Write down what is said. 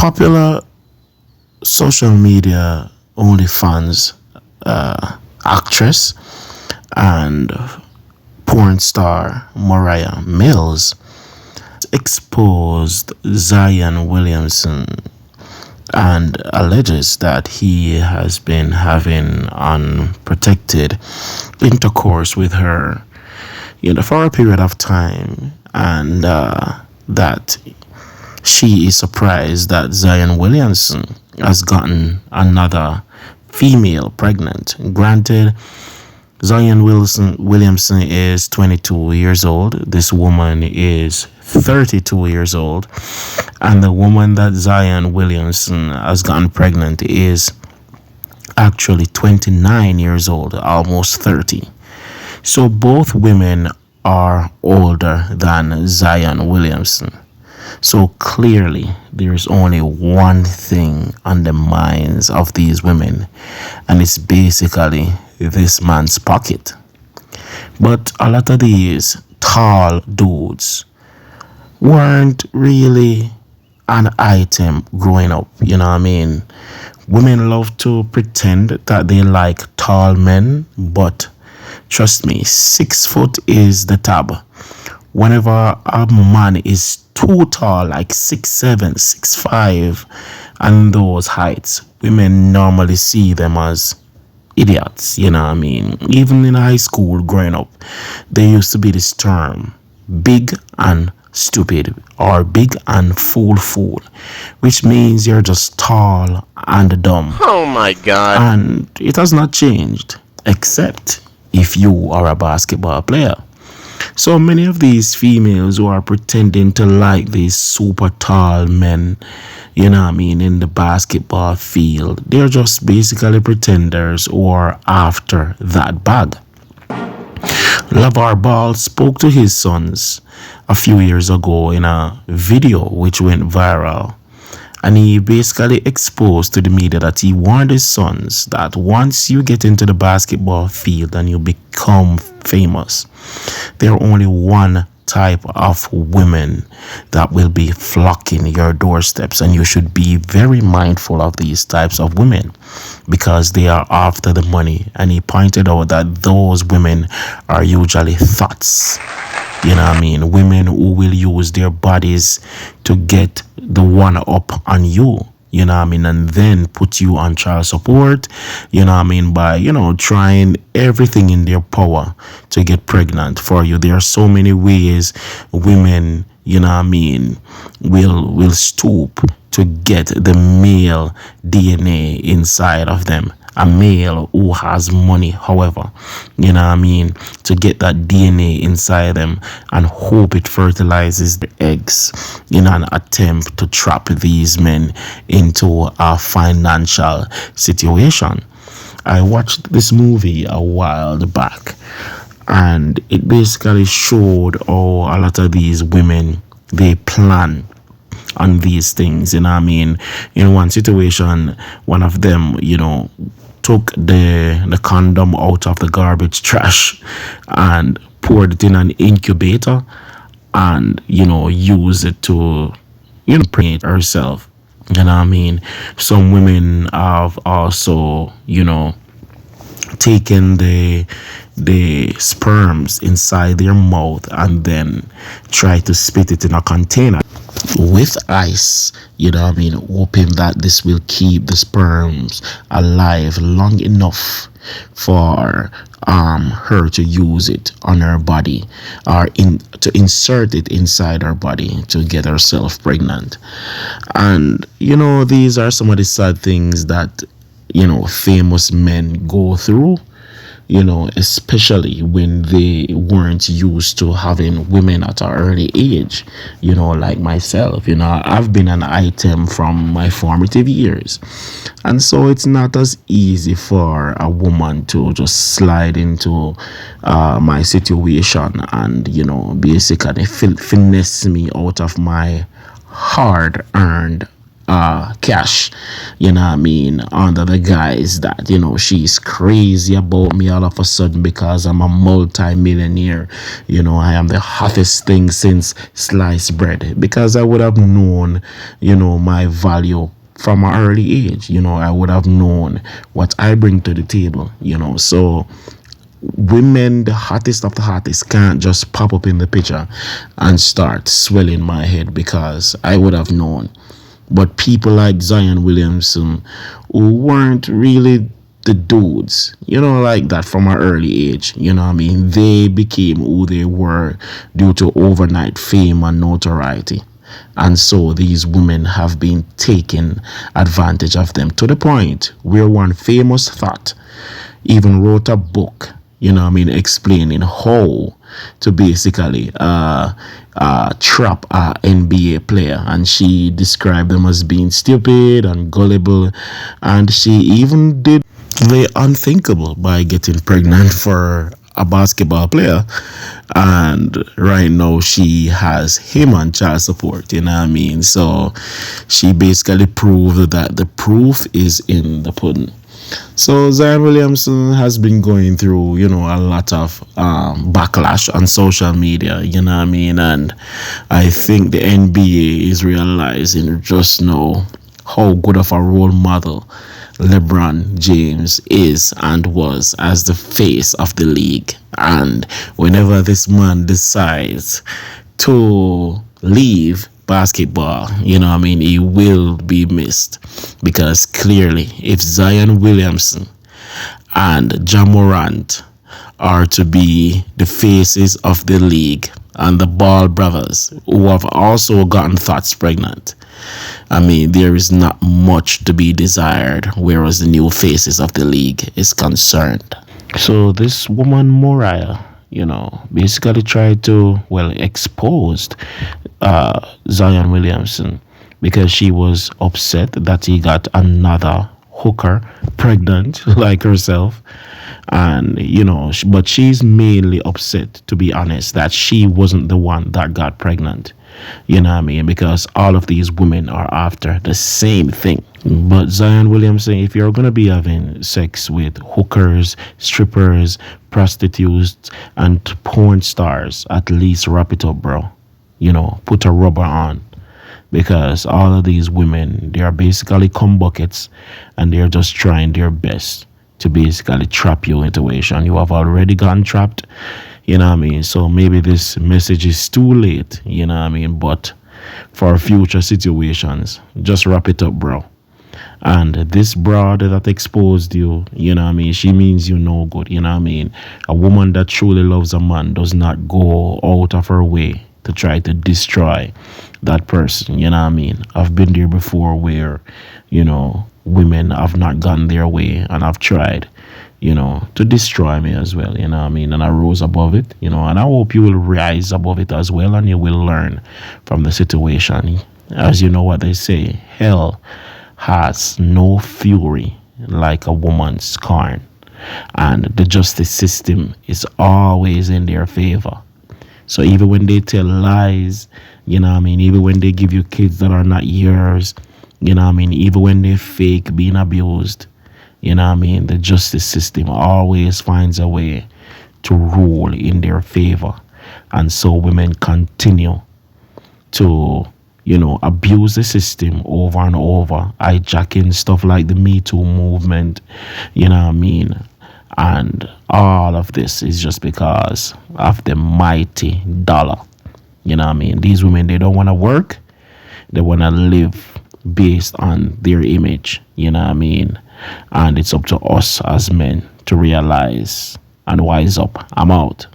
Popular social media OnlyFans actress and porn star Moriah Mills exposed Zion Williamson and alleges that he has been having unprotected intercourse with her, for a period of time, and that she is surprised that Zion Williamson has gotten another female pregnant. Granted, Williamson is 22 years old. This woman is 32 years old. And the woman that Zion Williamson has gotten pregnant is actually 29 years old, almost 30. So both women are older than Zion Williamson. So clearly, there is only one thing on the minds of these women, and it's basically this man's pocket. But a lot of these tall dudes weren't really an item growing up, Women love to pretend that they like tall men, but trust me, 6 foot is the tab. Whenever a man is too tall, like 6'7", 6'5", and those heights, women normally see them as idiots, Even in high school growing up, there used to be this term, big and stupid, or big and fool, which means you're just tall and dumb. Oh my God. And it has not changed, except if you are a basketball player. So many of these females who are pretending to like these super tall men, in the basketball field, they're just basically pretenders who are after that bag. LeVar Ball spoke to his sons a few years ago in a video which went viral. And he basically exposed to the media that he warned his sons that once you get into the basketball field and you become famous, there are only one type of women that will be flocking your doorsteps, and you should be very mindful of these types of women because they are after the money. And he pointed out that those women are usually thots. Women who will use their bodies to get the one up on you, and then put you on child support, by, trying everything in their power to get pregnant for you. There are so many ways women, will stoop to get the male DNA inside of them. A male who has money, however, to get that DNA inside them and hope it fertilizes the eggs in an attempt to trap these men into a financial situation. I watched this movie a while back, and it basically showed how a lot of these women, they plan on these things. In one situation, one of them, took the condom out of the garbage trash and poured it in an incubator and, use it to, impregnate herself. Some women have also, taken the sperms inside their mouth and then try to spit it in a container with ice, hoping that this will keep the sperms alive long enough for her to use it on her body, or to insert it inside her body to get herself pregnant. And these are some of the sad things that famous men go through, especially when they weren't used to having women at an early age, like myself. I've been an item from my formative years. And so it's not as easy for a woman to just slide into my situation and, basically finesse me out of my hard-earned cash, under the guise that, she's crazy about me all of a sudden because I'm a multi-millionaire. I am the hottest thing since sliced bread, because I would have known, my value from an early age. I would have known what I bring to the table. So women, the hottest of the hottest, can't just pop up in the picture and start swelling my head, because I would have known. But people like Zion Williamson, who weren't really the dudes, like that from an early age, they became who they were due to overnight fame and notoriety. And so these women have been taking advantage of them, to the point where one famous thought even wrote a book, explaining how to basically trap a NBA player. And she described them as being stupid and gullible. And she even did the unthinkable by getting pregnant for a basketball player. And right now she has him on child support, So she basically proved that the proof is in the pudding. So Zion Williamson has been going through, a lot of backlash on social media, and I think the NBA is realizing just now how good of a role model LeBron James is and was as the face of the league. And whenever this man decides to leave basketball, he will be missed, because clearly if Zion Williamson and Ja Morant are to be the faces of the league, and the Ball brothers, who have also gotten Thots pregnant, there is not much to be desired whereas the new faces of the league is concerned. So this woman Moriah, basically tried to, exposed Zion Williamson, because she was upset that he got another hooker pregnant like herself. And but she's mainly upset, to be honest, that she wasn't the one that got pregnant, because all of these women are after the same thing. But Zion Williamson, if you're gonna be having sex with hookers, strippers, prostitutes, and porn stars, at least wrap it up, bro. Put a rubber on, because all of these women, they are basically cum buckets, and they're just trying their best to basically trap you into a situation you have already gotten trapped. So maybe this message is too late, but for future situations, just wrap it up, bro. And this broad that exposed you, she means you no good, A woman that truly loves a man does not go out of her way to try to destroy that person, I've been there before where, women have not gotten their way, and I've tried, to destroy me as well, and I rose above it, and I hope you will rise above it as well, and you will learn from the situation. As you know what they say, hell has no fury like a woman's scorn, and the justice system is always in their favor. So even when they tell lies, even when they give you kids that are not yours, even when they fake being abused, the justice system always finds a way to rule in their favor. And so women continue to, abuse the system over and over, hijacking stuff like the Me Too movement, and all of this is just because of the mighty dollar. These women, they don't want to work. They want to live based on their image. And it's up to us as men to realize and wise up. I'm out.